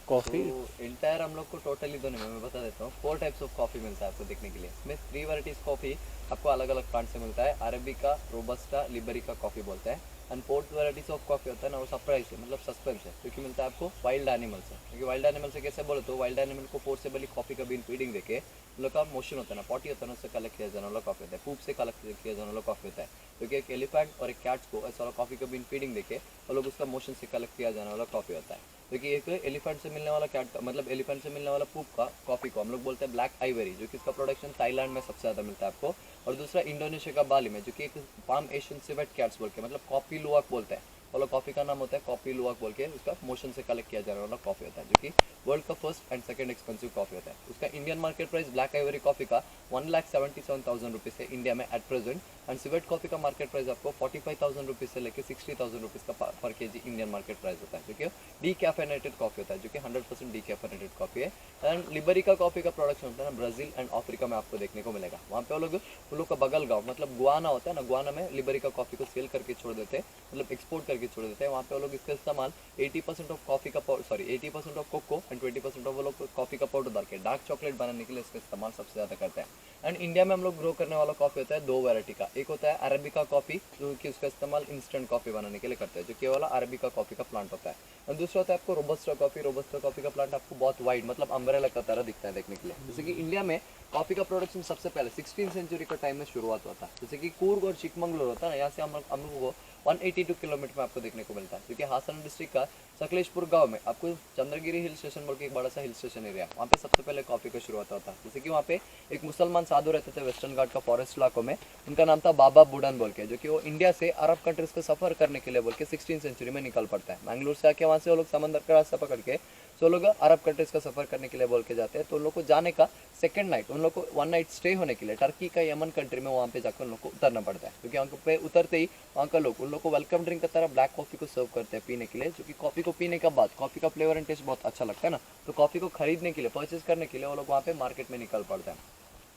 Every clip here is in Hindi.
कॉफ़ी। तो इंटायर हम लोग को टोटली दोनों में मैं बता देता हूँ 4 टाइप्स ऑफ कॉफ़ी मिलता है आपको देखने के लिए। इसमें 3 वैरायटीज़ कॉफ़ी आपको अलग अलग प्लांट से मिलता है। अरेबिका, रोबस्टा, लिबरिका कॉफ़ी बोलते हैं। And 4th varieties of coffee होता है ना, वो सरप्राइज है, मतलब सस्पेंस है, क्योंकि मिलता है आपको वाइल्ड एनिमल से। क्योंकि वाइल्ड एनिमल से कैसे बोले तो वाइल्ड एनिमल को फोर्सेबली कॉफ़ी का बीन फीडिंग देके उन लोग का मोशन होता है ना, पॉटी होता है ना, उससे कलेक्ट किया जाने वाला कॉफ़ी होता है, फूड से कलेक्ट किया जाने वाला कॉफ़ी होता है। क्योंकि एक एलिफेंट और एक कैट को ऐसा वाला कॉफ़ी का बीन फीडिंग देके वो लोग उसका मोशन से कलेक्ट किया जाने वाला कॉफ़ी होता है। क्योंकि एक एलिफेंट से मिलने वाला कैट का मतलब एलिफेंट से मिलने वाला पूप का कॉफ़ी को हम लोग बोलते हैं ब्लैक आइवरी, जो कि इसका प्रोडक्शन थाईलैंड में सबसे ज़्यादा मिलता है आपको। और दूसरा इंडोनेशिया का बाली में, जो कि एक पाम एशियन सिवेट कैट्स बोल के, मतलब कॉफ़ी लुवाक बोलते हैं, वाला कॉफ़ी का नाम होता है कॉफ़ी लुवाक बोल के, उसका मोशन से कलेक्ट किया जाने वाला कॉफ़ी होता है, जो कि वर्ल्ड का first and second expensive coffee होता है। उसका Indian market price black Ivory coffee का 1,77,000 रुपीज़ है इंडिया में at present. And civet coffee का मार्केट प्राइस आपको 45,000 रुपीज़ से लेकर 60,000 रुपीज़ का पर केजी इंडियन मार्केट प्राइस होता है, जो कि डीकैफेनेटेड कॉफ़ी होता है, जो कि 100% डीकैफेनेटेड कॉफ़ी है। एंड लिबरिका कॉफ़ी का प्रोडक्शन होता है ना ब्राज़ील एंड अफ्रीका में आपको देखने को मिलेगा। वहाँ पे वो लोग का बगल गाँव मतलब गुआना होता है ना, गुआना में लिबरिका कॉफ़ी को सेल करके छोड़ देते हैं, मतलब एक्सपोर्ट करके छोड़ देते हैं। वहाँ पे वो लोग इसका इस्तेमाल 80% ऑफ कॉफ़ी का powder, sorry 80% of cocoa and 20% of वो लोग कॉफ़ी का पाउडर डाल के डार्क चॉकलेट बनाने के लिए इसका इस्तेमाल सबसे ज़्यादा करते हैं। एंड इंडिया में हम लोग ग्रो करने वाला कॉफ़ी होता है 2 वैरायटी का। एक होता है अरेबिका कॉफ़ी, जो कि उसका इस्तेमाल इंस्टेंट कॉफ़ी बनाने के लिए करते हैं, जो कि वाला अरेबिका कॉफ़ी का प्लांट होता है। और दूसरा होता है आपको रोबस्टा कॉफ़ी। रोबस्टा कॉफ़ी का प्लांट आपको बहुत वाइड मतलब अम्ब्रेला का तरह दिखता है देखने के लिए। जैसे कि इंडिया में कॉफ़ी का प्रोडक्शन सबसे पहले 16th सेंचुरी का टाइम में शुरुआत हुआ था। जैसे कि कूर्ग और चिकमंगलूर होता है ना, यहाँ से हम लोगों को 182 किलोमीटर में आपको देखने को मिलता है। क्योंकि हासन डिस्ट्रिक्ट का सकलेशपुर गांव में आपको चंद्रगिरी हिल स्टेशन बोल के एक बड़ा सा हिल स्टेशन एरिया, वहाँ पे सबसे पहले कॉफ़ी का शुरुआत होता है। जैसे कि वहाँ पे एक मुसलमान साधु रहते थे वेस्टर्न घाट का फॉरेस्ट इलाकों में, उनका नाम था बाबा बुडान बोल के, जो कि वो इंडिया से अरब कंट्रीज को सफर करने के लिए बोल के 16th सेंचुरी में निकल पड़ता है। मैंगलोर से आके वहाँ से वो लोग समंदर का रास्ता पकड़ के सो लोग अरब कंट्रीज का सफर करने के लिए बोल के जाते हैं। तो उन लोग को जाने का सेकंड नाइट, उन लोग को 1 नाइट स्टे होने के लिए टर्की का यमन कंट्री में वहाँ पे जाकर उन लोग को उतरना पड़ता है। क्योंकि वहाँ पे उतरते ही वहाँ का लोग उन लोग को वेलकम ड्रिंक की तरह ब्लैक कॉफ़ी को सर्व करते हैं पीने के लिए, जो कि कॉफ़ी को पीने के बाद कॉफ़ी का फ्लेवर एंड टेस्ट बहुत अच्छा लगता है ना, तो कॉफ़ी को खरीदने के लिए परचेज करने के लिए वो लोग वहाँ पे मार्केट में निकल पड़ते हैं।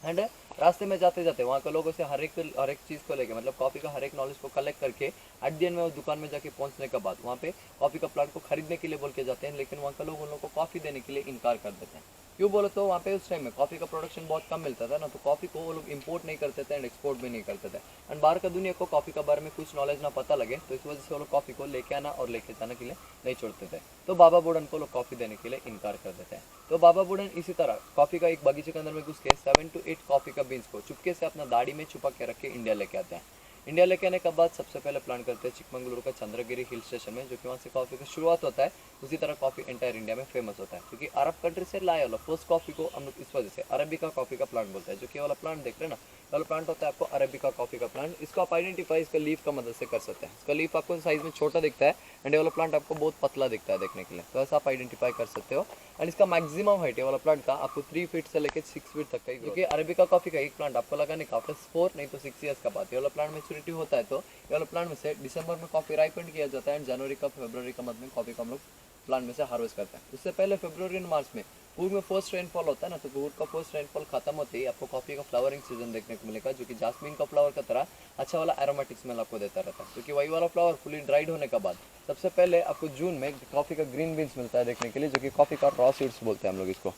एंड रास्ते में जाते जाते वहाँ के लोगों से हर एक चीज़ को लेके मतलब कॉफ़ी का हर एक नॉलेज को कलेक्ट करके एट द एंड में उस दुकान में जाके पहुँचने के बाद वहाँ पे कॉफ़ी का प्लांट को खरीदने के लिए बोल के जाते हैं, लेकिन वहाँ के लोग उन लोग को कॉफ़ी देने के लिए इनकार कर देते हैं। क्यों बोले तो वहाँ पे उस टाइम में कॉफ़ी का प्रोडक्शन बहुत कम मिलता था ना, तो कॉफ़ी को वो लोग इंपोर्ट नहीं करते थे एंड एक्सपोर्ट भी नहीं करते थे। एंड बाहर का दुनिया को कॉफ़ी के बारे में कुछ नॉलेज ना पता लगे, तो इस वजह से वो लोग कॉफ़ी को लेके आना और लेके जाने के लिए नहीं छोड़ते थे। तो बाबा बुडन को लोग कॉफ़ी देने के लिए इनकार कर देते हैं। तो बाबा बुडन इसी तरह कॉफ़ी का एक बगीचे के अंदर में घुस के 7 to 8 कॉफ़ी का बीन्स को चुपके से अपना दाढ़ी में छुपा के रख के इंडिया लेके आते हैं। इंडिया लेके आने के बाद सबसे पहले प्लांट करते हैं चिकमंगलुरु का चंद्रगिरी हिल स्टेशन में, जो कि वहाँ से कॉफ़ी का शुरुआत होता है। उसी तरह कॉफ़ी एंटायर इंडिया में फेमस होता है, क्योंकि अरब कंट्री से लाया वाला फर्स्ट कॉफ़ी को हम लोग इस वजह से अरेबिका कॉफ़ी का प्लांट बोलते हैं। जो कि वाला प्लांट देख रहे हैं ना, वाला प्लांट होता है आपको अरेबिका कॉफ़ी का प्लांट। इसको आप आइडेंटिफाई इसका लीफ का मदद से कर सकते हैं। इसका लीफ आपको साइज में छोटा दिखता है एंड ये वाला प्लांट आपको बहुत पतला दिखता है देखने के लिए, तो ऐसा आप आइडेंटिफाई कर सकते हो। एंड इसका मैक्सिमम हाइट है वाला प्लांट का आपको 3 फीट से लेकर 6 फीट तक का, क्योंकि अरेबिका कॉफ़ी का एक प्लांट आपको लगाने का आफ्टर 4 नहीं तो 6 ईयर्स का बाद ये वाला प्लांट मेच्योरिटी होता है। तो ये वाला प्लांट में से दिसंबर में कॉफ़ी राइपेंड किया जाता है एंड जनवरी का फरवरी का मंथ में कॉफ़ी को हम लोग प्लांट में से हार्वेस्ट करते हैं। उससे पहले फरवरी एंड मार्च में पूर्व में फर्स्ट रेनफॉल होता है ना, तो पूर्व का फर्स्ट रेनफॉल खत्म होते ही आपको कॉफ़ी का फ्लावरिंग सीजन देखने को मिलेगा, जो कि जास्मिन का फ्लावर का तरह अच्छा वाला एरोमेटिक स्मेल आपको देता रहता है। क्योंकि वही वाला फ्लावर फुली ड्राइड होने के बाद सबसे पहले आपको जून में कॉफ़ी का ग्रीन बीन्स मिलता है देखने के लिए, जो कि कॉफ़ी का रॉ सीड्स बोलते हैं हम लोग इसको,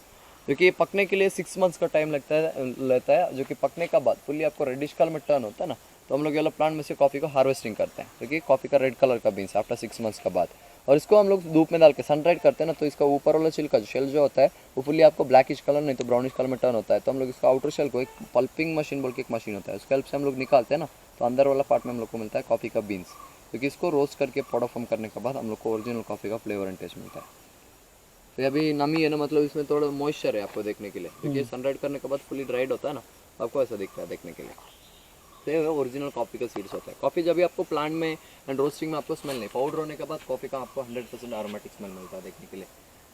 जो कि पकने के लिए 6 मंथ्स का टाइम लेता है, जो कि पकने का बाद फुल्ली आपको रेडिश कलर में टर्न होता है ना, तो हम लोग ये वाला प्लांट में से कॉफ़ी को हार्वेस्टिंग करते हैं, जो कि कॉफ़ी का रेड कलर का बीन्स आफ्टर 6 मंथ्स का बाद। और इसको हम लोग धूप में डाल के सन ड्राइड करते हैं ना, तो इसका ऊपर वाला छिलका जो शेल जो होता है वो फुल्ली आपको ब्लैकिश कलर नहीं तो ब्राउनिश कलर में टर्न होता है। तो हम लोग इसका आउटर शेल को एक पल्पिंग मशीन बोल के एक मशीन होता है, उसके हेल्प से हम लोग निकालते हैं ना, तो अंदर वाला पार्ट में हम लोग को मिलता है कॉफ़ी का बीन्स, क्योंकि इसको रोस्ट करके पाउडर फॉर्म करने के बाद हम लोग को ओरिजिनल कॉफ़ी का फ्लेवर एंड टेस्ट मिलता है। तो ये अभी नमी है ना, मतलब इसमें थोड़ा मॉइस्चर है आपको देखने के लिए, क्योंकि सन ड्राइड करने के बाद फुली ड्राइड होता है ना, आपको ऐसा दिखता है देखने के लिए। तो ये ओरिजिनल कॉफ़ी का सीड्स होता है। कॉफ़ी जब भी आपको प्लांट में एंड रोस्टिंग में आपको स्मेल नहीं, पाउडर होने के बाद कॉफ़ी का आपको 100% एरोमेटिक स्मेल मिलता है देखने के लिए।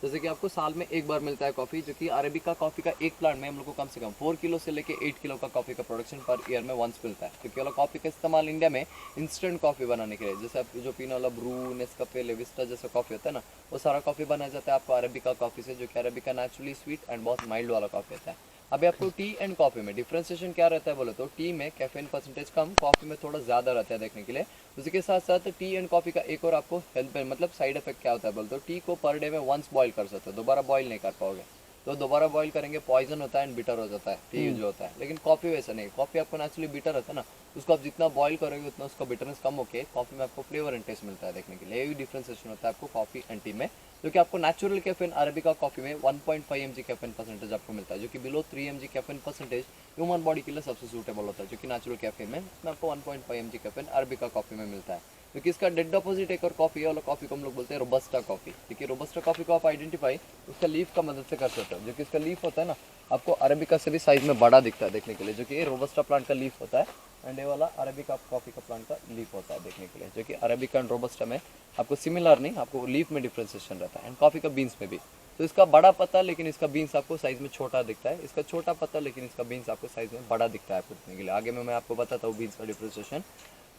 जैसे कि आपको साल में एक बार मिलता है कॉफ़ी, जो कि अरेबिका कॉफ़ी का एक प्लांट में हम लोग को कम से कम 4 किलो से लेके 8 किलो का कॉफ़ी का प्रोडक्शन पर ईयर में वंस मिलता है। क्योंकि वाला कॉफ़ी का इस्तेमाल इंडिया में इंस्टेंट कॉफ़ी बनाने के लिए, जैसे आप जो पीने वाला ब्रू, नेस्कैफे, लेविस्टा जैसा कॉफ़ी होता है ना, वो सारा कॉफ़ी बनाया जाता है आपको अरेबिका कॉफ़ी से, जो कि अरेबिका नेचुरली स्वीट एंड बहुत माइल्ड वाला कॉफ़ी होता है। अभी आपको टी एंड कॉफी में डिफरेंशिएशन क्या रहता है बोले तो टी में कैफीन परसेंटेज कम, कॉफी में थोड़ा ज्यादा रहता है देखने के लिए। उसी के साथ साथ टी एंड कॉफी का एक और आपको हेल्थ में मतलब साइड इफेक्ट क्या होता है बोले तो टी को पर डे में वंस बॉईल कर सकते हो, दोबारा बॉईल नहीं कर पाओगे। तो दोबारा बॉईल करेंगे पॉइजन होता है एंड बिटर हो जाता है, टी जो होता है। लेकिन कॉफी वैसा नहीं, कॉफी आपको नेचुरली बिटर रहता है ना, उसको आप जितना बॉईल करोगे उतना उसका बिटरनेस कम होके कॉफी में आपको फ्लेवर एंड टेस्ट मिलता है देखने के लिए। ये भी डिफरेंशिएशन होता है आपको कॉफी एंड टी में, जो कि आपको नेचुरल कैफीन अरेबिका कॉफी में 1.5 mg कैफीन परसेंटेज आपको मिलता है, जो कि below 3 mg caffeine percentage human body के लिए सबसे सूटेबल होता है, जो कि नेचुरल कैफीन में आपको 1.5 mg कैफीन अरेबिका कॉफी में मिलता है। क्योंकि इसका डेड अपोजिट एक और कॉफी है, वाला कॉफी को हम लोग बोलते हैं रोबस्टा कॉफी। क्योंकि रोबस्टा कॉफी को आप आइडेंटिफाई उसका लीफ का मदद से कर सकते हो, जो कि इसका लीफ होता है ना आपको अरेबिका से भी साइज में बड़ा दिखता है देखने के लिए, जो कि ये रोबस्टा प्लांट का लीफ होता है एंड ये वाला अरेबिका कॉफी का प्लांट का लीफ होता है देखने के लिए, जो कि अरेबिका एंड रोबस्टा में आपको सिमिलर नहीं, आपको लीफ में डिफ्रेंसिएशन रहता है एंड कॉफी का बीन्स में भी। तो इसका बड़ा पत्ता लेकिन इसका बीन्स आपको साइज में छोटा दिखता है, इसका छोटा पत्ता लेकिन इसका बीन्स आपको साइज में बड़ा दिखता है आपको देखने के लिए। आगे में मैं आपको बताता हूँ बीन्स का डिफ्रेंसिएशन।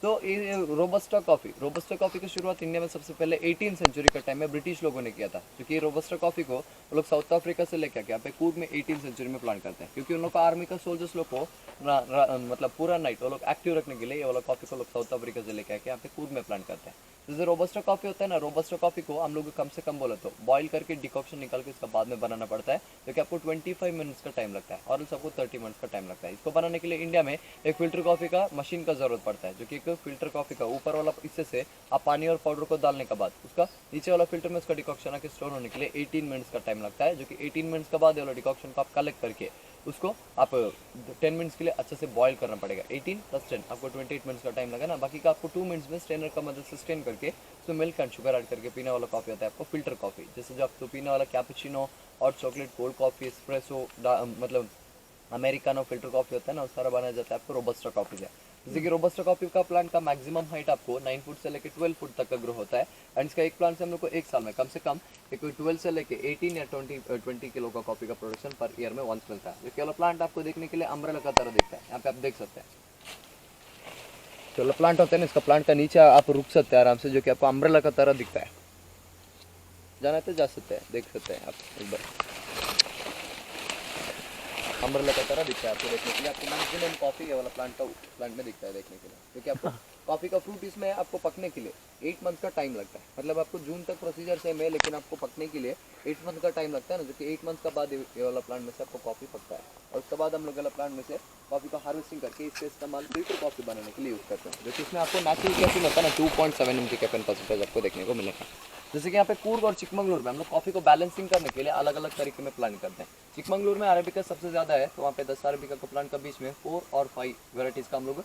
तो ये रोबस्टा कॉफी की शुरुआत इंडिया में सबसे पहले 18 सेंचुरी का टाइम में ब्रिटिश लोगों ने किया था। क्योंकि रोबस्टा कॉफी को वो लोग साउथ अफ्रीका से लेकर के यहाँ पे कूर्ग में 18 सेंचुरी में प्लांट करते हैं। क्योंकि उन लोग का आर्मी का सोल्जर्स लोग को मतलब पूरा नाइट वो लोग एक्टिव रखने के लिए ये वाला कॉफी को लोग साउथ अफ्रीका से लेकर के यहाँ पे कूर्ग में प्लांट करते हैं। जैसे रोबस्टा कॉफी होता है ना, रोबस्टा कॉफी को हम लोग कम से कम बोला तो बॉईल करके डिकॉक्शन निकाल के इसका बाद में बनाना पड़ता है, जो कि आपको 25 मिनट्स का टाइम लगता है और सबको 30 मिनट्स का टाइम लगता है। इसको बनाने के लिए इंडिया में एक फिल्टर कॉफी का मशीन का जरूरत पड़ता है, जो कि एक फिल्टर कॉफी का ऊपर वाला हिस्से से आप पानी और पाउडर को डालने के बाद उसका नीचे वाला फिल्टर में उसका डिकॉक्शन आके स्टोर होने के लिए 18 मिनट्स का टाइम लगता है, जो कि 18 मिनट्स के बाद वाला डिकॉक्शन को आप कलेक्ट करके उसको आप 10 मिनट्स के लिए अच्छे से बॉईल करना पड़ेगा। 18 + 10 आपको 28 मिनट्स का टाइम लगा ना। बाकी का आपको 2 मिनट्स में स्ट्रेनर का मदद से स्ट्रेन करके उसमें मिल्क एंड शुगर ऐड करके पीने वाला कॉफी होता है आपको फिल्टर कॉफी। जैसे जो आपको पीने वाला कैपुचिनो और चॉकलेट कोल्ड कॉफी एस्प्रेसो मतलब अमेरिकानो फिल्टर कॉफी होता है ना, वो सारा बनाया जाता है आपको रोबस्टा कॉफी से। जैसे कि रोबस्टा कॉफी का प्लांट का मैक्सिमम हाइट आपको 9 फुट से लेकर 12 फुट तक का ग्रो होता है एंड इसका एक प्लांट से हम लोग को एक साल में कम से कम एक 12 से लेकर 18 या 20 किलो का कॉफी का प्रोडक्शन पर ईयर में वंस मिलता है। जो केवल प्लांट आपको देखने के लिए अम्ब्रेला का तरह दिखता है, यहाँ पे आप देख सकते हैं जो प्लांट होता है ना, इसका प्लांट का नीचे आप रुक सकते हैं आराम से, जो कि आपको अम्ब्रेला का तरह दिखता है। जाना तो जा सकते हैं, देख सकते हैं आप एक बार अम्ब्रेला का तरह दिखता है आपको देखने के लिए। आपको मैक्सिमम कॉफी ये वाला प्लांट में दिखता है देखने के लिए, क्योंकि आपको कॉफी का फ्रूट इसमें आपको पकने के लिए 8 मंथ का टाइम लगता है। मतलब आपको जून तक प्रोसीजर सेम है, लेकिन आपको पकने के लिए 8 मंथ का टाइम लगता है ना, जो कि 8 मंथ का बाद ये वाला प्लांट में से आपको कॉफी पकता है और उसके बाद हम लोग वाला प्लांट में से कॉफी का हार्वेस्टिंग करके इसका इस्तेमाल फिल्टर कॉफी बनाने के लिए यूज़ करते हैं, जो कि इसमें आपको नेचुरल कैफीन होता है ना 2.7 mg कैफीन परसेंटेज आपको देखने को मिलेगा। जैसे कि यहाँ पे कूर्ग और चिकमंगलूर में हम लोग कॉफी को बैलेंसिंग करने के लिए अलग अलग तरीके में प्लांट करते हैं। चिकमंगलूर में अरेबिका सबसे ज्यादा है, तो वहाँ पे 10 अरेबिका का प्लांट का बीच में 4 और 5 वेराइटीज का हम लोग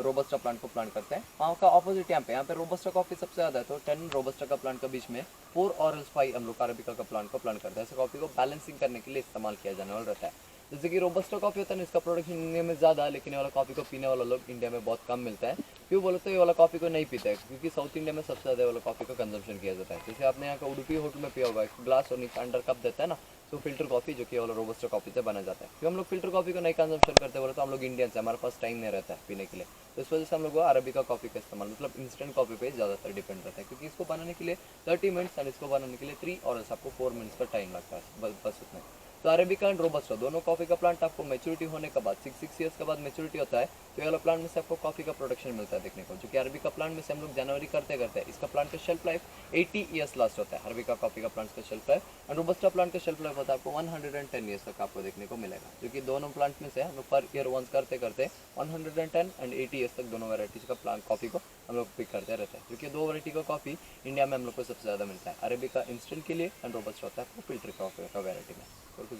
रोबस्टा प्लांट को प्लांट करते हैं। वहाँ का ऑपोजिट यहाँ पे रोबस्टा कॉफी सबसे ज्यादा है, तो 10 रोबस्टा का प्लांट का बीच में 4 और 5 हम लोग अरेबिका का प्लांट को प्लांट करते हैं। ऐसे कॉफी को बैलेंसिंग करने के लिए इस्तेमाल किया जाने वाला रहता है। जैसे कि रोबस्टा कॉफी होता है ना, इसका प्रोडक्शन इंडिया में ज़्यादा है, लेकिन ये वाला कॉफी को पीने वाला लोग इंडिया में बहुत कम मिलता है। क्यों बोले तो ये वाला कॉफी को नहीं पीता है, क्योंकि साउथ इंडिया में सबसे ज़्यादा वाला कॉफी का कंजम्पशन किया जाता है। जैसे आपने यहाँ का उडुपी होटल में पिया होगा, एक ग्लास और नीचे अंडर कप देता है ना, तो फिल्टर कॉफी जो कि वाला रोबस्टा कॉफी से बना जाता है। क्यों हम लोग फिल्टर कॉफी को नहीं कंजम्पशन करते बोले तो हम लोग इंडियंस हैं, हमारे पास टाइम नहीं रहता है पीने के लिए, तो इस वजह से हम लोग अरेबिका कॉफी का इस्तेमाल मतलब इंस्टेंट कॉफी पे ज़्यादातर डिपेंड रहता है। क्योंकि इसको बनाने के लिए 30 मिनट्स और इसको बनाने के लिए 3 और आपको 4 मिनट्स का टाइम लगता है बस उतना। तो अरेबिका एंड रोबस्टा दोनों कॉफी का प्लांट आपको मैच्योरिटी होने के बाद 6 ईयर्स के बाद मैच्योरिटी होता है, तो ये वाला प्लांट में से आपको कॉफी का प्रोडक्शन मिलता है देखने को। जो कि अरेबिका प्लांट में से हम लोग जनवरी करते इसका प्लांट का शेल्फ लाइफ 80 ईयर्स लास्ट होता है, अरेबिका कॉफी का प्लांट का shelf life. And robusta plant का शेल्फ लाइफ होता है आपको 110 ईयर्स तक आपको देखने को मिलेगा। जो कि दोनों प्लांट में से हम लोग पर ईयर वंस करते 110 एंड 80 ईयर्स तक दोनों वेराइटीज का प्लांट कॉफी को हम लोग पिक करते रहते हैं। क्योंकि 2 वैरायटी का कॉफी इंडिया में हम लोग को सबसे ज़्यादा मिलता है, अरेबिका इंस्टेंट के लिए एंड रोबस्टा होता है आपको फिल्टर कॉफी का वेरायटी में। और कुछ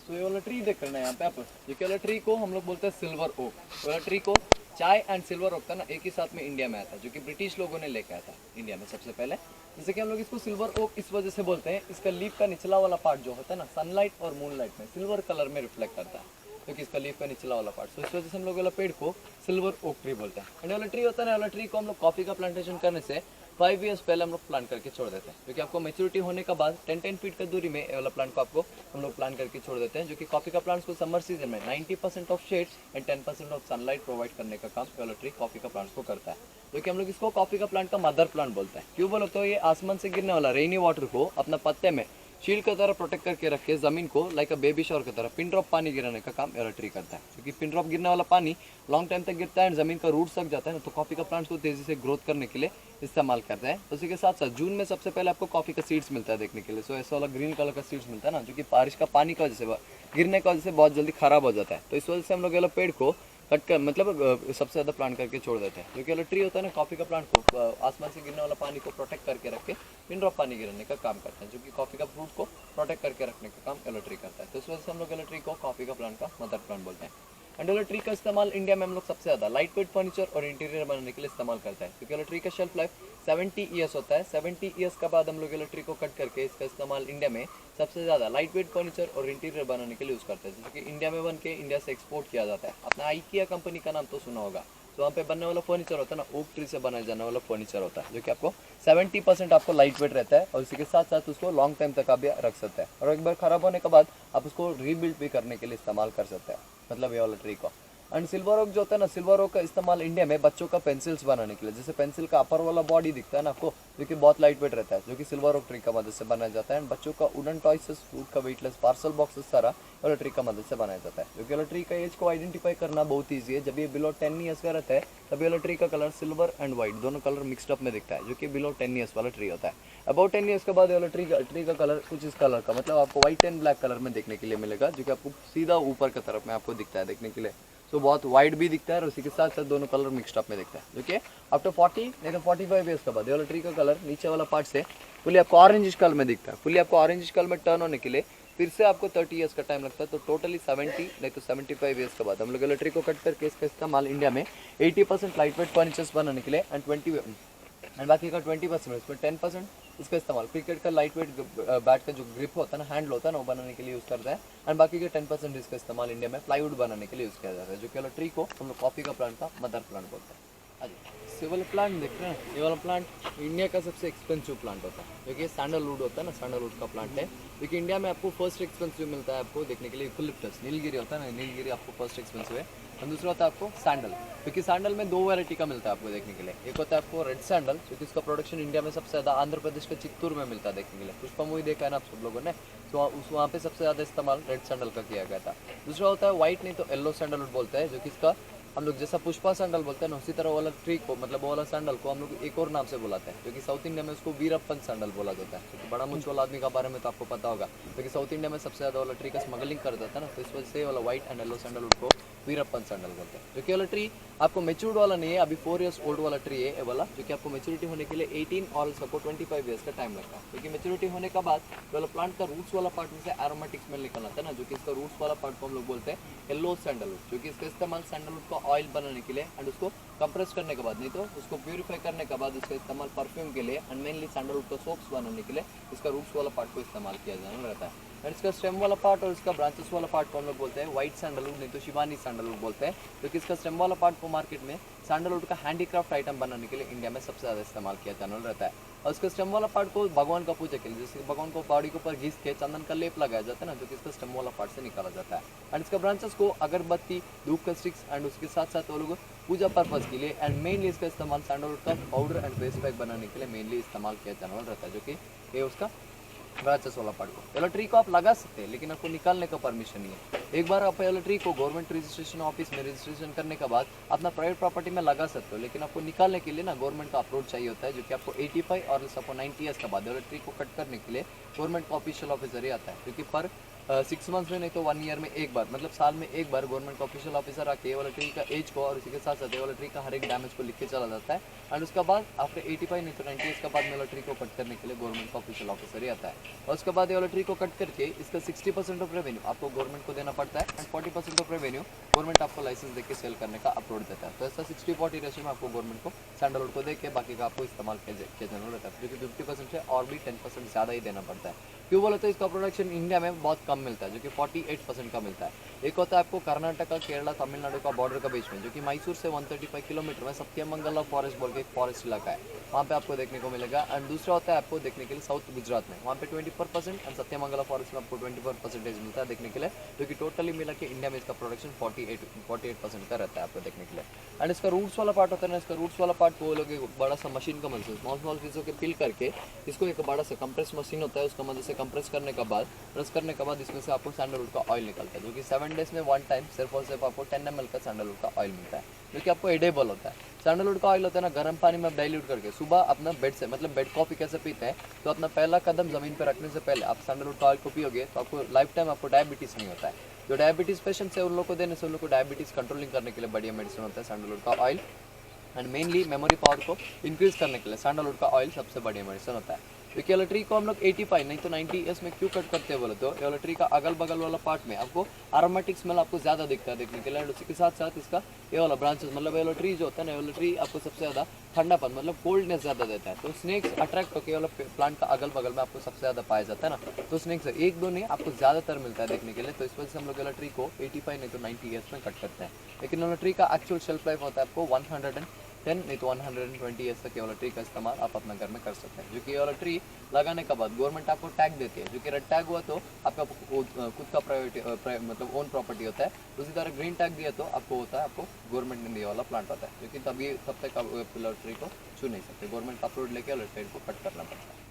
तो ये वाला ट्री देख करना है यहाँ पे आप, ये वाला ट्री को हम लोग बोलते हैं सिल्वर ओक। वाला ट्री को चाय एंड सिल्वर ओक था ना एक ही साथ में इंडिया में आया था, जो कि ब्रिटिश लोगों ने लेके आया था इंडिया में सबसे पहले। जैसे कि हम लोग इसको सिल्वर ओक इस वजह से बोलते हैं, इसका लीफ का निचला वाला पार्ट जो होता है ना सनलाइट और मूनलाइट में सिल्वर कलर में रिफ्लेक्ट करता है, क्योंकि इसका लीफ का निचला वाला पार्ट, तो इस वजह से हम लोग वाला पेड़ को सिल्वर ओक ट्री बोलते हैं। एंड वाला ट्री होता है ना, वाला ट्री को हम लोग कॉफी का प्लांटेशन करने से 5 ईयर्स पहले हम लोग प्लांट करके छोड़ देते हैं, क्योंकि आपको मेच्योरिटी होने के बाद 10 फीट का दूरी में ये वाला प्लांट को आपको हम लोग प्लांट करके छोड़ देते हैं। जो कि कॉफी का प्लांट्स को समर सीजन में 90% of shades and 10% of sunlight provide करने का काम वाला ट्री कॉफी का प्लांट्स को करता है। जो कि हम लोग इसको कॉफी का प्लांट का मदर प्लांट बोलते हैं। क्यों बोलो तो ये आसमान से गिरने वाला रेनी वाटर को अपना पत्ते में शील्ड की तरह प्रोटेक्ट करके रख के जमीन को लाइक अ बेबी शावर की तरह पिन ड्रॉप पानी गिराने का काम एलो ट्री करता है, क्योंकि पिन ड्रॉप गिरने वाला पानी लॉन्ग टाइम तक गिरता है एंड जमीन का रूट सक जाता है ना, तो कॉफी का प्लांट्स को तेजी से ग्रोथ करने के लिए इस्तेमाल करते हैं। उसी के साथ साथ जून में सबसे पहले आपको कॉफी का सीड्स मिलता है देखने के लिए। सो ऐसा वाला ग्रीन कलर का सीड्स मिलता है ना, जो कि बारिश का पानी का वजह से गिरने की वजह से बहुत जल्दी खराब हो जाता है, तो इस वजह से हम लोग ये पेड़ को कट कर मतलब सबसे ज़्यादा प्लांट करके छोड़ देते हैं। जो कि ट्री होता है ना, कॉफ़ी का प्लांट को आसमान से गिरने वाला पानी को प्रोटेक्ट करके रख के पिन ड्रॉप पानी गिरने का काम करते हैं, जो कि कॉफ़ी का फ्रूट को प्रोटेक्ट करके रखने का काम येलो ट्री करता है। तो इस वजह से हम लोग येलो ट्री को कॉफ़ी का प्लांट का मदर प्लांट बोलते हैं। एंड येलो ट्री का इस्तेमाल इंडिया में हम लोग सबसे ज़्यादा लाइट वेट फर्नीचर और इंटीरियर बनाने के लिए इस्तेमाल करता है, क्योंकि येलो ट्री का शेल्फ लाइफ 70 ईयर्स होता है। 70 ईयर्स के बाद हम लोग येलो ट्री को कट करके इसका इस्तेमाल इंडिया में सबसे ज़्यादा लाइट वेट फर्नीचर और इंटीरियर बनाने के लिए यूज़ करते हैं, जैसे कि इंडिया में बन के इंडिया से एक्सपोर्ट किया जाता है। अपना IKEA कंपनी का नाम तो सुना होगा। तो वहाँ पे बनने वाला फर्नीचर होता है ना, ओक ट्री से बनाया जाने वाला फर्नीचर होता है, जो कि आपको 70% आपको लाइट वेट रहता है और इसी के साथ साथ उसको लॉन्ग टाइम तक आप भी रख सकते हैं, और एक बार खराब होने के बाद आप उसको रीबिल्ड भी करने के लिए इस्तेमाल कर सकते हैं, मतलब ये वाला ट्री को। एंड सिल्वर ओक जो होता है ना, सिल्वर ओक का इस्तेमाल इंडिया में बच्चों का पेंसिल्स बनाने के लिए, जैसे पेंसिल का अपर वाला बॉडी दिखता है ना आपको, जो कि बहुत लाइट वेट रहता है, जो कि सिल्वर ओक ट्री का मदद से बनाया जाता है। एंड बच्चों का वुडन टॉयसेस, फूड का वेटलेस पार्सल बॉक्सेस सारा येलो ट्री का मदद से बनाया जाता है। जो कि येलो ट्री का एज को आइडेंटिफाई करना बहुत ईजी है। जब ये बिलो 10 ईयर्स का रहता है तब येलो ट्री का कलर सिल्वर एंड व्हाइट दोनों कलर मिक्सड अप में दिखता है, जो कि बिलो 10 ईयर्स वाला ट्री होता है। अबाउट 10 ईयर्स के बाद येलो ट्री का कलर कुछ इस कलर का, मतलब आपको व्हाइट एंड ब्लैक कलर में देखने के लिए मिलेगा, जो कि आपको सीधा ऊपर की तरफ में आपको दिखता है देखने के लिए। तो बहुत वाइड भी दिखता है और उसी के साथ साथ दोनों कलर मिक्सड अप में दिखता है, जो कि आफ्टर 40 नहीं तो 45 ईयर्स के बाद येलो ट्री का कलर नीचे वाला पार्ट से फुली आपको ऑरेंज कलर में दिखता है। फुली आपको ऑरेंज कलर में टर्न होने के लिए फिर से आपको 30 ईयर्स का टाइम लगता है। तो टोटली 70 नहीं तो 75 ईयर्स के बाद हम लोग येलो ट्री को कट करके इसका इस्तेमाल इंडिया में 80% लाइट वेट फर्नीचर्स बनाने के लिए एंड बाकी का 20% इसमें 10% इसका इस्तेमाल क्रिकेट का लाइट वेट बैट का जो ग्रिप होता है ना, हैंडल होता है ना, वो बनाने के लिए यूज़ करता है। एंड बाकी के 10% इसका इस्तेमाल इंडिया में प्लाईवुड बनाने के लिए यूज़ किया जाता है, जो कि येलो ट्री को हम लोग कॉफ़ी का प्लांट का मदर प्लांट बोलते हैं। ये वाला प्लांट देख रहे हैं, ये वाला प्लांट इंडिया का सबसे एक्सपेंसिव प्लांट होता है, जो कि सैंडलवुड होता है ना, सैंडलवुड का प्लांट है, क्योंकि इंडिया में आपको फर्स्ट एक्सपेंसिव मिलता है आपको देखने के लिए यूकलिप्टस, नीलगिरी होता है ना, नीलगिरी आपको फर्स्ट एक्सपेंसिव है। और दूसरा होता है आपको सैंडल, क्योंकि सैंडल में 2 वैरायटी का मिलता है आपको देखने के लिए। एक होता है आपको रेड सैंडल, क्योंकि इसका प्रोडक्शन इंडिया में सबसे ज़्यादा आंध्र प्रदेश के चित्तूर में मिलता है देखने के लिए। पुष्पा मूवी देखा है ना आप सब लोगों ने, तो उस वहाँ पे सबसे ज़्यादा इस्तेमाल रेड सैंडल का किया गया था। दूसरा होता है व्हाइट नहीं तो येलो सैंडलवुड बोलते हैं, जो कि इसका हम लोग जैसा पुष्पा सैंडल बोलते हैं ना, उसी तरह वाला ट्री को मतलब वो वाला सैंडल को हम लोग एक और नाम से बुलाते हैं, क्योंकि साउथ इंडिया में उसको वीरप्पन सैंडल बोला जाता है। क्योंकि बड़ा मुंह वाला आदमी का बारे में तो आपको पता होगा, क्योंकि साउथ इंडिया में सबसे ज़्यादा वाला ट्री का स्मगलिंग कर जाता है ना, तो इस वजह से वाला व्हाइट एंड येलो सैंडलवुड को वीरप्पन सैंडल बोलते हैं। जो कि वाला ट्री आपको मेच्योर्ड वाला नहीं है, अभी 4 ईयर्स ओल्ड वाला ट्री है ये वाला, जो कि आपको मेच्योरिटी होने के लिए 18 और सबको 25 ईयर्स का टाइम लगता है। क्योंकि मेच्योरिटी होने के बाद वाला प्लांट का रूट्स वाला पार्ट में से एरोमेटिक स्मेल निकलना था ना, जो कि इसका रूट्स वाला पार्ट को हम लोग बोलते हैं येलो सैंडलवुड, जो कि इसका इस्तेमाल सैंडलवुड का ऑयल बनाने के लिए एंड उसको कंप्रेस करने के बाद नहीं तो उसको प्यूरिफाई करने के बाद उसका इस्तेमाल परफ्यूम के लिए एंड मेनली सैंडलवुड का सोप्स बनाने के लिए इसका रूट्स वाला पार्ट को इस्तेमाल किया जाना रहता है। एंड इसका स्टेम वाला पार्ट और इसका ब्रांचेस वाला पार्ट को हम लोग बोलते हैं व्हाइट सैंडलवुड नहीं तो शिवानी सैंडलवुड बोलते हैं, क्योंकि इसका स्टेम वाला पार्ट को मार्केट में सैंडलवुड का हैंडीक्राफ्ट आइटम बनाने के लिए इंडिया में सबसे ज़्यादा इस्तेमाल किया जाना रहता है। और इसका स्टेम वाला पार्ट को भगवान का पूजा के लिए, जैसे भगवान को बॉडी के ऊपर घिस के चंदन का लेप लगाया जाता है ना, जो कि इसका स्टेम वाला पार्ट से निकाला जाता है। एंड इसका ब्रांचेस को अगरबत्ती, धूप का स्टिक्स एंड उसके साथ साथ वो लोग पूजा पर्पज़ के लिए एंड मेनली इसका इस्तेमाल सैंडलवुड का पाउडर एंड फेस पैक बनाने के लिए मेनली इस्तेमाल किया जाने वाला रहता है, जो कि ये उसका ब्रांचेस वाला पार्ट को। येलो ट्री को आप लगा सकते हैं, लेकिन आपको निकालने का परमिशन नहीं है। एक बार आप येलो ट्री को गवर्नमेंट रजिस्ट्रेशन ऑफिस में रजिस्ट्रेशन करने के बाद अपना प्राइवेट प्रॉपर्टी में लगा सकते हो, लेकिन आपको निकालने के लिए ना गवर्नमेंट का अप्रूव चाहिए होता है, जो कि आपको 85 और आपको 90 ईयर्स के बाद येलो ट्री को कट करने के लिए गवर्नमेंट का ऑफिशियल ऑफिसर ही आता है, क्योंकि पर 6 मंथ्स में नहीं तो 1 ईयर में एक बार, मतलब साल में एक बार गवर्नमेंट का ऑफिशियल ऑफिसर आके ये वाला ट्री का एज को और उसी के साथ साथ ये वाला ट्री का हर एक डैमेज को लिख के चला जाता है। एंड उसके बाद आफ्टर 85 नहीं तो 90 ईयर्स के बाद वाला ट्री को कट करने के लिए गवर्नमेंट का ऑफिशियल ऑफिसर ही आता है। और उसके बाद ये वाला ट्री को कट करके इसका 60% ऑफ रेवेन्यू आपको गवर्नमेंट को देना पड़ता है एंड 40% ऑफ रेवेन्यू गवर्नमेंट आपको लाइसेंस देके सेल करने का अप्रूव देता है। तो ऐसा 60-40 रेशियो में आपको गवर्नमेंट को सैंडलवुड को देके बाकी का आपको इस्तेमाल किया जाना रहता है, जो कि 50% से और भी 10% ज़्यादा ही देना पड़ता है। क्यों बोले तो इसका प्रोडक्शन इंडिया में बहुत कम मिलता है, जो कि 48% का मिलता है। एक होता है आपको कर्नाटका, केरला, तमिलनाडु का बॉर्डर का बीच में, जो कि मैसूर से 135 किलोमीटर में सत्यमंगला फॉरेस्ट बोल के एक फॉरेस्ट इलाका है, वहाँ पे आपको देखने को मिलेगा। एंड दूसरा होता है आपको देखने के लिए साउथ गुजरात में, वहाँ पे 24% एंड सत्यमंगला फॉरेस्ट में आपको 24% मिलता है देखने के लिए, जो कि टोटली मिला के इंडिया में इसका प्रोडक्शन 48% का रहता है आपको देखने के लिए। एंड इसका रूट्स वाला पार्ट होता है ना, इसका रूट्स वाला पार्ट वो लोग एक बड़ा सा मशीन का मदद से स्मॉल स्मॉल चीज़ों के पिल करके इसको एक बड़ा सा कंप्रेस मशीन होता है, उसका मदद से कंप्रेस करने के बाद इसमें से आपको सैंडलवुड का ऑयल निकलता है, जो कि 7 डेज में 1 टाइम सिर्फ और सिर्फ आपको 10 ml का सैंडलवुड का ऑयल मिलता है, जो कि आपको एडेबल होता है। सैंडलवुड का ऑयल होता है ना, गर्म पानी में आप डाइल्यूट करके सुबह अपना बेड से मतलब बेड कॉफ़ी कैसे पीते हैं, तो अपना पहला कदम ज़मीन पर रखने से पहले आप सैंडलवुड का ऑयल को पियोगे तो आपको लाइफ टाइम आपको डायबिटीज़ नहीं होता है। जो डायबिटीज़ पेशेंट्स है उन लोग को देने से उन लोग को डायबिटीज़ कंट्रोलिंग करने के लिए बढ़िया मेडिसिन होता है सैंडलवुड का oil. And mainly memory power को इंक्रीज करने के लिए सैंडलवुड का ऑयल सबसे बढ़िया मेडिसिन होता है। क्योंकि येलो ट्री को हम लोग 85 नहीं तो 90 ईयर्स में क्यों कट करते हैं बोले तो येलो ट्री का अगल बगल वाला पार्ट में आपको अरोमेटिक स्मेल आपको ज़्यादा दिखता है देखने के लिए। उसी के साथ साथ इसका ये वाला ब्रांचेस मतलब येलो ट्री जो होता है ना, येलो ट्री आपको सबसे ज़्यादा ठंडापन मतलब कोल्डनेस ज़्यादा देता है, तो स्नेक्स अट्रैक्ट होकर वाला प्लांट का अगल बगल में आपको सबसे ज़्यादा पाया जाता है ना, तो स्नेक्स एक दो नहीं आपको ज़्यादातर मिलता है देखने के लिए। तो इस वजह से हम लोग येलो ट्री को 85 नहीं तो 90 ईयर्स में कट करते हैं। लेकिन येलो ट्री का एक्चुअल शेल्फ लाइफ होता है आपको 110 नहीं तो 120 ईयर्स तक येलो ट्री का इस्तेमाल आप अपना घर में कर सकते हैं। जो कि येलो ट्री लगाने के बाद गवर्नमेंट आपको टैग देती है, जो कि रेड टैग हुआ तो आपका खुद का मतलब ओन प्रॉपर्टी होता है। उसी तरह ग्रीन टैग दिया तो आपको होता है आपको गवर्नमेंट ने दिया वाला प्लांट होता है, जो कि तब तक आप येलो ट्री को छू नहीं सकते, गवर्नमेंट का अप्रूव लेके येलो ट्री को कट करना पड़ता है।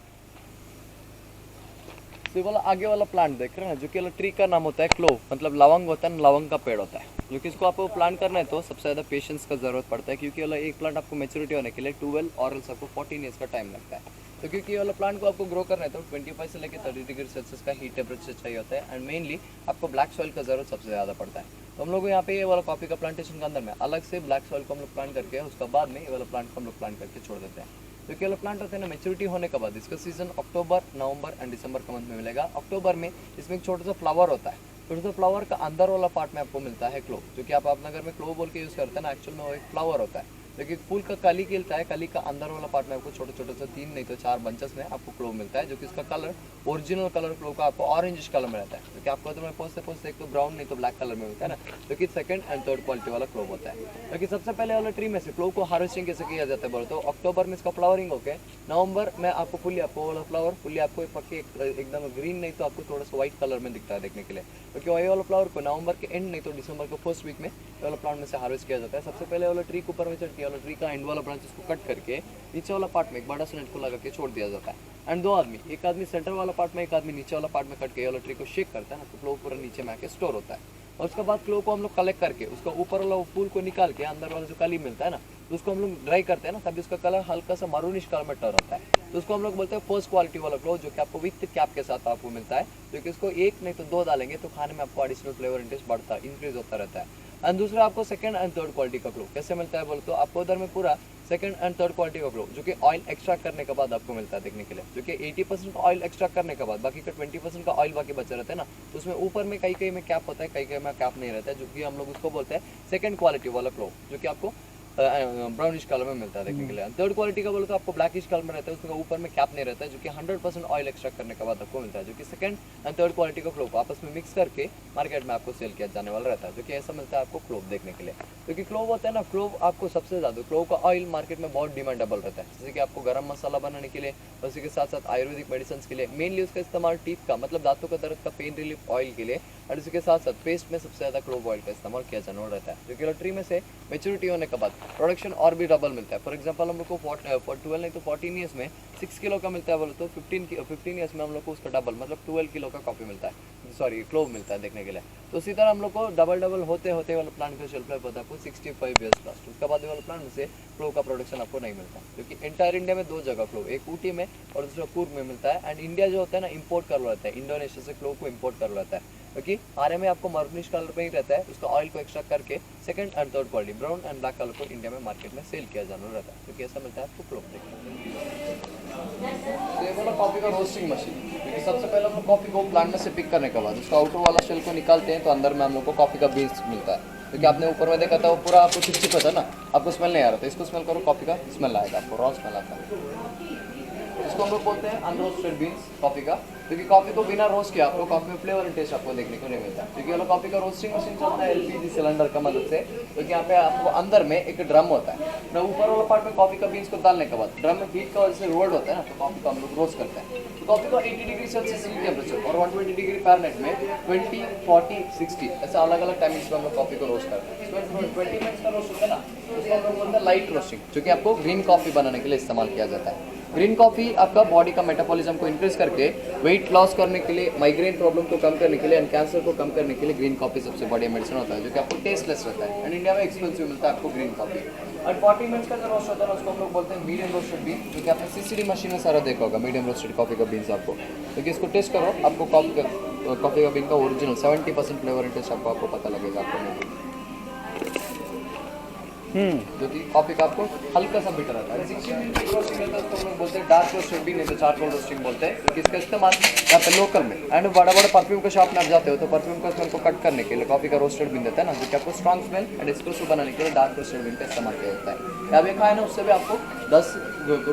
तो ये वाला आगे वाला प्लांट देख रहे हैं ना, जो कि येलो ट्री का नाम होता है क्लोव, मतलब लवंग होता है, लवंग का पेड़ होता है। जो कि इसको आपको प्लांट करना है तो सबसे ज़्यादा पेशेंस का ज़रूरत पड़ता है, क्योंकि वाला एक प्लांट आपको मैच्योरिटी होने के लिए 12 और आपको 14 ईयर्स का टाइम लगता है। तो क्योंकि वाला प्लांट को आपको ग्रो करना है तो 25 से लेकर 30 डिग्री सेल्सियस का हीट टेम्परेचर चाहिए होता है। एंड मेनली आपको ब्लैक सॉइल का ज़रूरत सबसे ज़्यादा पड़ता है। तो हम लोग यहाँ पे ये वाला कॉफ़ी का प्लांटेशन के अंदर में अलग से ब्लैक सॉइल को हम लोग प्लांट करके उसके बाद में ये वाला प्लांट को हम लोग प्लांट करके छोड़ देते हैं। जो कि वाला प्लांट होता है ना, मैच्योरिटी होने के बाद इसका सीजन अक्टूबर, नवंबर एंड दिसंबर का मंथ में मिलेगा। अक्टूबर में इसमें एक छोटा सा फ्लावर होता है, छोटा सा फ्लावर का अंदर वाला पार्ट में आपको मिलता है क्लोव, जो कि आप अपना घर में क्लोव बोल के यूज़ करते हैं ना, एक्चुअल में वो एक फ्लावर होता है। लेकिन फूल का कली खिलता है, कली का अंदर वाला पार्ट में आपको छोटे छोटे से 3 नहीं तो 4 बंचेस में आपको क्लोव मिलता है, जो कि इसका कलर ओरिजिनल कलर क्लोव का आपको ऑरेंजिश कलर में रहता है, जो कि आपको तो में पोस्ट एक तो ब्राउन नहीं तो ब्लैक कलर में मिलता है ना, जो कि सेकंड एंड थर्ड क्वालिटी वाला क्लोव होता है। क्योंकि सबसे पहले वाला ट्री में से क्लोव को हार्वेस्टिंग कैसे किया जाता है बोले तो अक्टूबर में इसका फ्लावरिंग होकर नवंबर में आपको फुल्ली आपको वाला फ्लावर फुल्ली आपको पक्के एकदम ग्रीन नहीं तो आपको थोड़ा सा व्हाइट कलर में दिखता है देखने के लिए। क्योंकि वही वाला फ्लावर को नवंबर के एंड नहीं तो दिसंबर के फर्स्ट वीक में वाला प्लांट में से हार्वेस्ट किया जाता है। सबसे पहले वाला ट्री को ऊपर में चढ़ के वाला ट्री का एंड वाला ब्रांचेस को कट करके नीचे वाला पार्ट में एक बड़ा सा नेट को लगा के छोड़ दिया जाता है। एंड 2 आदमी, एक आदमी सेंटर वाला पार्ट में, एक आदमी नीचे वाला पार्ट में कट के वाला ट्री को शेक करता है ना, तो क्लोव पूरा नीचे में आके स्टोर होता है। और उसके बाद क्लोव को हम लोग कलेक्ट करके उसका ऊपर वाला वो फूल को निकाल के अंदर वाला जो कली मिलता है ना, तो उसको हम लोग ड्राई करते हैं ना, तभी उसका कलर हल्का सा मरूनिश कलर में टर्न होता है। तो उसको हम लोग बोलते हैं फर्स्ट क्वालिटी वाला क्लोव, जो कि आपको विथ कैप के साथ आपको मिलता है। जो कि इसको 1 नहीं तो 2 डालेंगे तो खाने में आपको एडिशनल फ्लेवर एंड टेस्ट बढ़ता है, इंक्रीज होता रहता है। एंड दूसरा आपको सेकंड एंड थर्ड क्वालिटी का क्लोव कैसे मिलता है बोले तो आपको उधर में पूरा सेकंड एंड थर्ड क्वालिटी का क्लोव, जो कि ऑयल एक्सट्रैक्ट करने के बाद आपको मिलता है देखने के लिए। जो कि 80% ऑयल एक्सट्रैक्ट करने के बाद बाकी का 20% का ऑयल बाकी बचा रहता है ना, तो उसमें ऊपर में कई में कैप होता है, कई में कैप नहीं रहता है, जो कि हम लोग उसको बोलते हैं सेकंड क्वालिटी वाला क्लोव, जो कि आपको ब्राउनिश कलर में मिलता है देखने के लिए। थर्ड क्वालिटी का बोले तो आपको ब्लैकिश कलर में रहता है, उसमें ऊपर में कैप नहीं रहता है, जो कि 100% ऑयल एक्सट्रैक्ट करने के बाद आपको मिलता है। जो कि सेकंड एंड थर्ड क्वालिटी का क्लोव आपस में मिक्स करके मार्केट में आपको सेल किया जाने वाला रहता है, जो कि ऐसा मिलता है आपको क्लोव देखने के लिए। क्योंकि क्लोव होता है ना, क्लोव आपको सबसे ज़्यादा क्लोव का ऑयल मार्केट में बहुत डिमांडेबल रहता है, जैसे कि आपको गरम मसाला बनाने के लिए, उसी के साथ साथ आयुर्वेदिक मेडिसिन के लिए मेनली उसका इस्तेमाल टीथ का मतलब दांतों का दर्द का पेन रिलीफ ऑयल के लिए, और उसी के साथ साथ पेस्ट में सबसे ज़्यादा क्लोव ऑयल का इस्तेमाल किया जाने वाला रहता है। जो कि ट्री में से मेच्योरिटी होने के बाद प्रोडक्शन और भी डबल मिलता है। फॉर एग्जांपल हम लोग को 12 नहीं तो 14 ईयर्स में 6 किलो का मिलता है बोले तो 15 ईयर्स में हम लोग को उसका डबल मतलब 12 किलो का कॉफी मिलता है, सॉरी क्लोव मिलता है देखने के लिए। तो इसी तरह हम लोग को डबल होते होते वाला प्लांट का शेल्फ लाइफ होता है आपको 65 ईयर्स प्लस। उसके बाद वाला प्लांट से क्लोव का प्रोडक्शन आपको नहीं मिलता, क्योंकि इंटायर इंडिया में 2 जगह क्लोव, एक ऊटी में और दूसरा कूर्ग में मिलता है। एंड इंडिया जो होता है ना इम्पोर्ट कर लेता है, इंडोनेशिया से क्लोव को इम्पोर्ट कर लेता है, क्योंकि आरे में आपको मर्निश कलर पे ही रहता है, उसका ऑयल को एक्सट्रैक्ट करके second and third quality brown and black colour को इंडिया में मार्केट में सेल किया जाना रहता है, क्योंकि ऐसा मिलता है आपको क्लोव देखने। तो ये वाला कॉफ़ी का रोस्टिंग मशीन, क्योंकि सबसे पहले हम लोग कॉफ़ी को प्लांट में से पिक करने के बाद उसका आउटर वाला शेल को निकालते हैं, तो अंदर में हम लोग को कॉफ़ी का बीन्स मिलता है। क्योंकि आपने ऊपर में देखा था वो पूरा आपको चिपचिप होता है ना, आपको स्मेल नहीं आ रहा था, इसको स्मेल करो कॉफ़ी का स्मेल आएगा, आपको रॉ स्मेल आता है। इसको हम लोग बोलते हैं अनरोस्टेड बीन्स कॉफी का, क्योंकि कॉफी को बिना रोस्ट किया आपको कॉफी में फ्लेवर एंड टेस्ट आपको देखने को नहीं मिलता। क्योंकि वाला कॉफी का रोस्टिंग मशीन चलता है एलपीजी सिलेंडर का मदद से, क्योंकि यहाँ पे आपको अंदर में एक ड्रम होता है ना, ऊपर वाला पार्ट में कॉफी का बीन्स को डालने के बाद ड्रम में हीट का वजह से रोल्ड होता है ना, तो कॉफी को हम लोग रोस्ट करते हैं। तो कॉफी को 80 डिग्री सेल्सियस टेम्परेचर और 120 डिग्री फ़ारेनहाइट में 20, 40, 60 ऐसा अलग अलग टाइमिंग्स में हम लोग कॉफी को रोस्ट करते हैं। इसमें 20 मिनट्स का रोस्ट होता है ना, उसको हम लोग बोलते हैं लाइट रोस्टिंग, जो कि आपको ग्रीन कॉफी बनाने के लिए इस्तेमाल किया जाता है। ग्रीन कॉफ़ी आपका बॉडी का मेटाबॉलिज्म को इंक्रीज करके वेट लॉस करने के लिए, माइग्रेन प्रॉब्लम को कम करने के लिए एंड कैंसर को कम करने के लिए ग्रीन कॉफ़ी सबसे बढ़िया मेडिसिन होता है, जो कि आपको टेस्टलेस रहता है एंड इंडिया में एक्सपेंसिव मिलता है आपको ग्रीन कॉफ़ी। और 40 मिनट्स का जो रोस्ट होता है उसको हम लोग बोलते हैं मीडियम रोस्टेड बीन, जो कि आपने सीसीडी मशीन में सारा देखा होगा मीडियम रोस्टेड कॉफ़ी का बीन्स आपको। क्योंकि इसको टेस्ट करो, आपको कॉफ़ी का बीन का ओरिजिनल 70% फ्लेवर एंड टेस्ट आपको पता लगेगा आपको, जो कि कॉफी का आपको हल्का सा बिटर आता है। 60 मिनट रोस्टिंग रहता है, उसको हम लोग बोलते हैं डार्क रोस्टेड भी, नहीं तो चारकोल रोस्टिंग बोलते हैं, क्योंकि इसका इस्तेमाल यहाँ पे लोकल में एंड बड़ा बड़ा परफ्यूम के शॉप में आप जाते हो तो परफ्यूम का स्मेल को कट करने के लिए कॉफी का रोस्टेड बीन देता है ना, जो कि आपको स्ट्रॉन्ग स्मेल एंड एस्प्रेसो बनाने के लिए डार्क रोस्टेड बीन का इस्तेमाल किया जाता है। अभी खाए ना, उससे भी आपको 10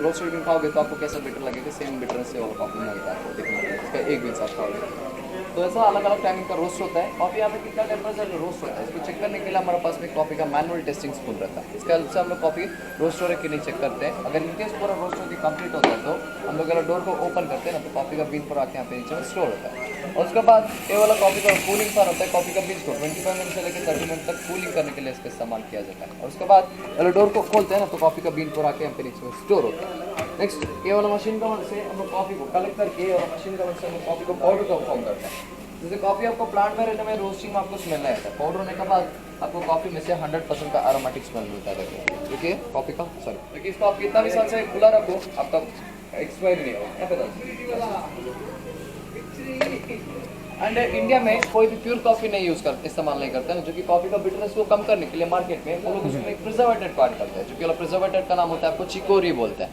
रोस्टेड बीन खाओगे तो आपको कैसा बिटर लगेगा, सेम बिटर से और कॉफी मिलता है आपको देखना, इसका एक बीन साथ खाओगे। तो ऐसा अलग अलग टाइमिंग का रोस्ट होता है। कॉफी यहाँ पे कितना टेम्परेचर रोस्ट होता है इसको चेक करने के लिए हमारे पास में कॉफी का मैनुअल टेस्टिंग स्पून रहता है। इसके हेल्प से हम लोग कॉफी रोस्ट हो रही कि नहीं चेक करते हैं। अगर इनकेस पूरा रोस्ट होकर कंप्लीट होता है तो हम लोग अगर डोर को ओपन करते हैं ना, तो कॉफी का बीन पूरा आके यहाँ पे नीचे में स्टोर होता है। और उसके बाद ये वाला कॉफी का कूलिंग फैन होता है, कॉफी का बीन को 25 मिनट से लेकर 30 मिनट तक कूलिंग करने के लिए इसका इस्तेमाल किया जाता है। और उसके बाद अगर डोर को खोलते हैं ना, तो कॉफी का बीन पूरा आके यहाँ पे नीचे में स्टोर होता है। नेक्स्ट ये वाला मशीन का मदद से हम लोग कॉफी को कलेक्ट करके और मशीन का मदद से हम लोग कॉफी को पाउडर का फॉर्म करते हैं। जैसे कॉफी आपको प्लांट में रहने में रोस्टिंग में आपको स्मेल नहीं आता है, पाउडर होने के बाद आपको कॉफी में से 100% का एरोमेटिक स्मेल मिलता है। देखिए कॉफी का देखिए इसको आप कितना भी साल से खुला रखो आपका एक्सपायर नहीं होगा। एंड इंडिया में कोई भी प्योर कॉफी नहीं इस्तेमाल नहीं करते हैं, जो कि कॉफी का बिटरनेस को कम करने के लिए मार्केट में वो लोग उसमें एक प्रिजर्वेटिव ऐड करते हैं, जो कि प्रिजर्वेटिव का नाम होता है आपको चिकोरी बोलते हैं।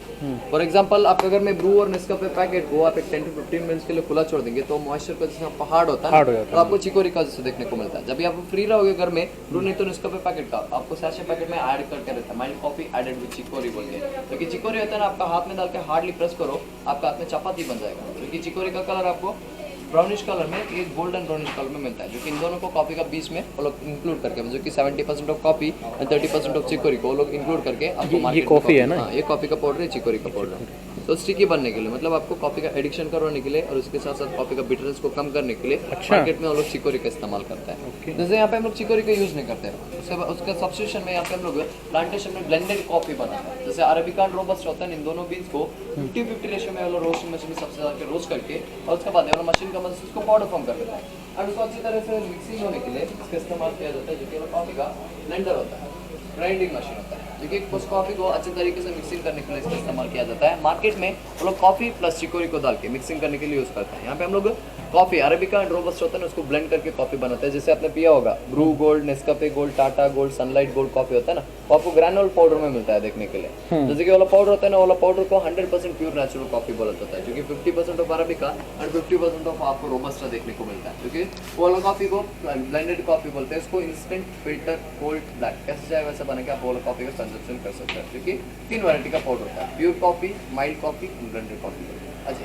फॉर एग्जांपल आप अगर मैं ब्रू और नेस्कैफे पैकेट को आप एक 10 to 15 मिनट्स के लिए खुला छोड़ देंगे तो मॉइस्चर का जैसे पहाड़ होता है तो आपको चिकोरी का जैसे देखने को मिलता है। जब भी आप फ्री रहोगे घर में ब्रू नहीं तो नेस्कैफे पैकेट का आपको सैशे पैकेट में ऐड करके रहता है mild coffee added with chicory बोल के। क्योंकि चिकोरी होता है ना, आपका हाथ में डाल के हार्डली प्रेस करो आपका हाथ में चपाती बन जाएगा। क्योंकि चिकोरी का कलर आपको ब्राउनिश कलर में, एक गोल्डन ब्राउनिश कलर में मिलता है, जो कि इन दोनों को कॉफी का बीच में वो लोग इंक्लूड करके, जो कि 70% of coffee and 30% of chicory को वो लोग इंक्लूड करके आपको मार्केट में कॉफी है ना, ये कॉफी का पाउडर है, चिकोरी का पाउडर। तो स्टिकी बनने के लिए मतलब आपको कॉफी का एडिक्शन करवाने के लिए और उसके साथ साथ कॉफी का बिटरनेस को कम करने के लिए मार्केट में वो लोग चिकोरी का इस्तेमाल करता है। जैसे यहाँ पे हम लोग चिकोरी का यूज नहीं करते हैं, उसका सब्स्टिट्यूशन में यहाँ पे हम लोग प्लांटेशन में ब्लेंडेड कॉफी बनाते हैं। जैसे अरेबिका एंड रोबस्टा होता है, इन दोनों बीन्स को 50-50 रेशियो में वो लोग रोस्टिंग मशीन में सबसे ज़्यादा रोस्ट करके और उसके बाद वो मशीन का मदद से उसको पाउडर फॉर्म कर देता है और उसको अच्छी तरह से मिक्सिंग होने के लिए इसका इस्तेमाल किया जाता है, जो कि कॉफी का ब्लेंडर होता है, ग्राइंडिंग मशीन होता है, जो कि उस कॉफी को अच्छे तरीके से मिक्सिंग करने के लिए इसका इस्तेमाल किया जाता है। मार्केट में वो लोग कॉफी प्लस चिकोरी को डाल के मिक्सिंग करने के लिए यूज करते हैं। यहाँ पे हम लोग कॉफी अरेबिका एंड रोबस्टा होता है ना, उसको ब्लेंड करके कॉफी बनाते हैं। जैसे आपने पिया होगा Bru Gold, Nescafe Gold, Tata Gold, Sunlight Gold coffee होता है ना, वो आपको ग्रैनुल पाउडर में मिलता है देखने के लिए। जैसे कि वाला पाउडर होता है ना, वाला पाउडर को 100% प्योर नेचुरल कॉफी बोला जाता है, जो कि 50% ऑफ अरेबिका एंड 50% ऑफ आपको रोबस्टा देखने को मिलता है। क्योंकि वो वाला कॉफी को ब्लेंडेड कॉफी बोलते हैं, इसको इंस्टेंट फिल्टर कोल्ड ब्लैक कैसे जाए वैसा बना के आप वो वाला कॉफी का कंजप्शन कर सकते हैं, क्योंकि 3 वैरायटी का पाउडर होता है, pure coffee, mild coffee, blended coffee. अच्छा